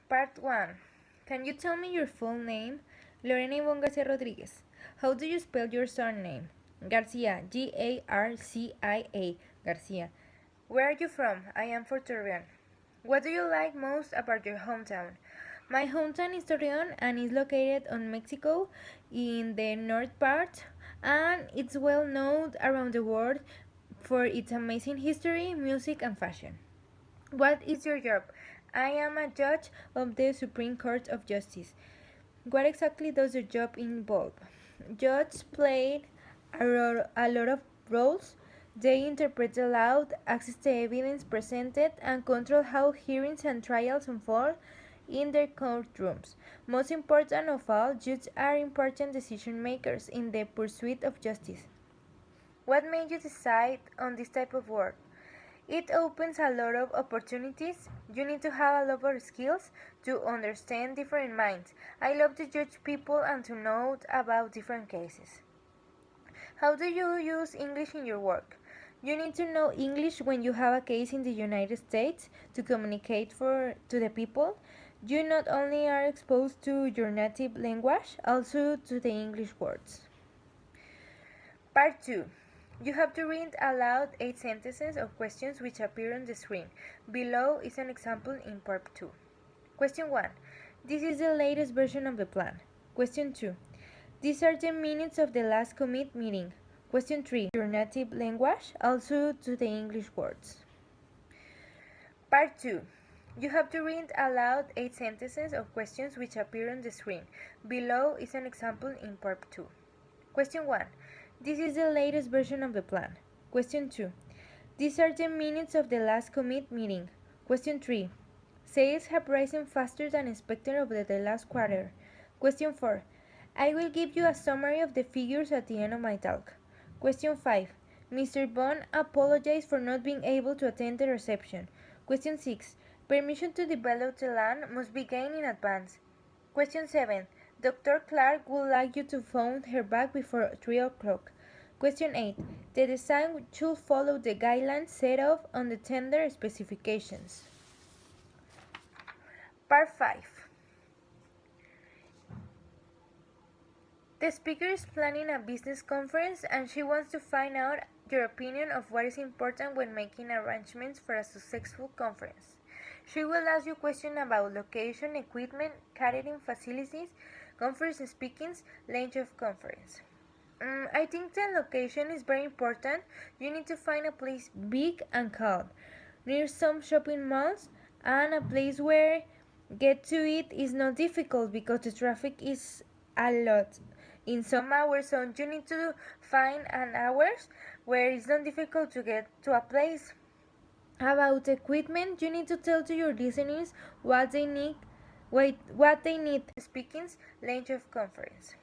Part 1. Can you tell me your full name? Lorena Ivonne Garcia Rodriguez. How do you spell your surname? Garcia, Garcia, Garcia. Where are you from? I am from Torreon. What do you like most about your hometown? My hometown is Torreon and is located on Mexico in the north part, and it's well known around the world for its amazing history, music, and fashion. What is your job? I am a judge of the Supreme Court of Justice. What exactly does your job involve? Judges play a lot of roles. They interpret the law, access the evidence presented, and control how hearings and trials unfold in their courtrooms. Most important of all, judges are important decision makers in the pursuit of justice. What made you decide on this type of work? It opens a lot of opportunities. You need to have a lot of skills to understand different minds. I love to judge people and to know about different cases. How do you use English in your work? You need to know English when you have a case in the United States to communicate to the people. You not only are exposed to your native language, also to the English words. Part 2. You have to read aloud 8 sentences of questions which appear on the screen. Below is an example in Part 2. Question 1. This is the latest version of the plan. Question 2. These are the minutes of the last commit meeting. Question 3. Your native language, also to the English words. Part 2. You have to read aloud 8 sentences of questions which appear on the screen. Below is an example in Part 2. Question 1. This is the latest version of the plan. Question 2. These are the minutes of the last commit meeting. Question 3. Sales have risen faster than expected over the last quarter. Question 4. I will give you a summary of the figures at the end of my talk. Question 5. Mr. Bond apologized for not being able to attend the reception. Question 6. Permission to develop the land must be gained in advance. Question 7. Dr. Clark would like you to phone her back before 3 o'clock. Question 8. The design should follow the guidelines set off on the tender specifications. Part 5. The speaker is planning a business conference and she wants to find out your opinion of what is important when making arrangements for a successful conference. She will ask you questions about location, equipment, catering facilities, conference speakings, length of conference. I think the location is very important. You need to find a place big and calm, near some shopping malls, and a place where get to it is not difficult because the traffic is a lot. In some hours, so you need to find an hours where it's not difficult to get to a place. About equipment, you need to tell to your listeners what they need. Speakings, length of conference.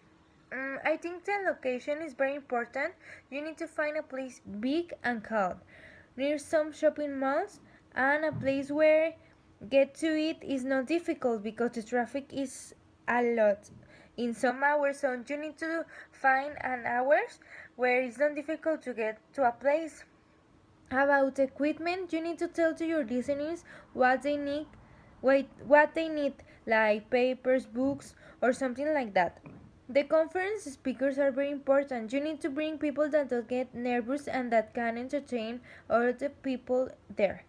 I think the location is very important. You need to find a place big and calm, near some shopping malls, and a place where get to it is not difficult because the traffic is a lot. In some hours, so you need to find an hours where it's not difficult to get to a place. About equipment, you need to tell to your listeners what they need, like papers, books, or something like that. The conference speakers are very important. You need to bring people that don't get nervous and that can entertain all the people there.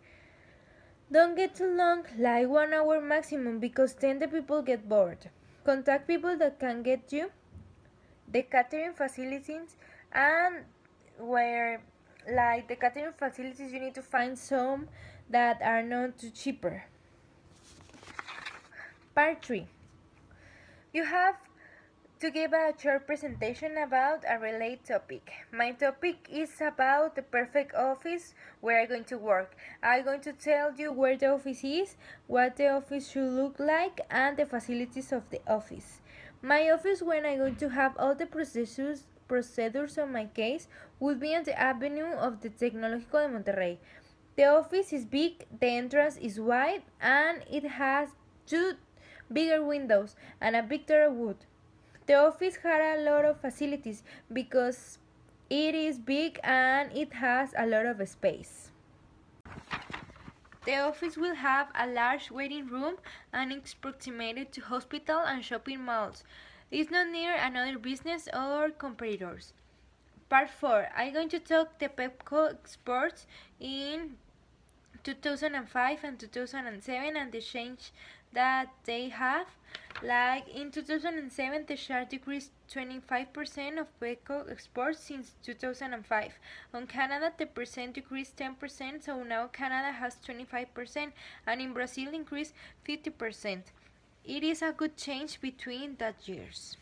Don't get too long, like 1 hour maximum, because then the people get bored. Contact people that can get you the catering facilities, and where like the catering facilities you need to find some that are not too cheaper. Part 3. You have to give a short presentation about a related topic. My topic is about the perfect office where I'm going to work. I'm going to tell you where the office is, what the office should look like, and the facilities of the office. My office, when I'm going to have all the procedures on my case, would be on the avenue of the Tecnológico de Monterrey. The office is big, the entrance is wide, and it has 2 bigger windows and a big door of wood. The office had a lot of facilities because it is big and it has a lot of space. The office will have a large waiting room and it's proximate to hospital and shopping malls. It's not near another business or competitors. Part 4. I'm going to talk the Pepco exports in 2005 and 2007 and the change that they have. Like in 2007, the share decreased 25% of Pepco exports since 2005. On Canada, the percent decreased 10%, so now Canada has 25%, and in Brazil increased 50%. It is a good change between that years.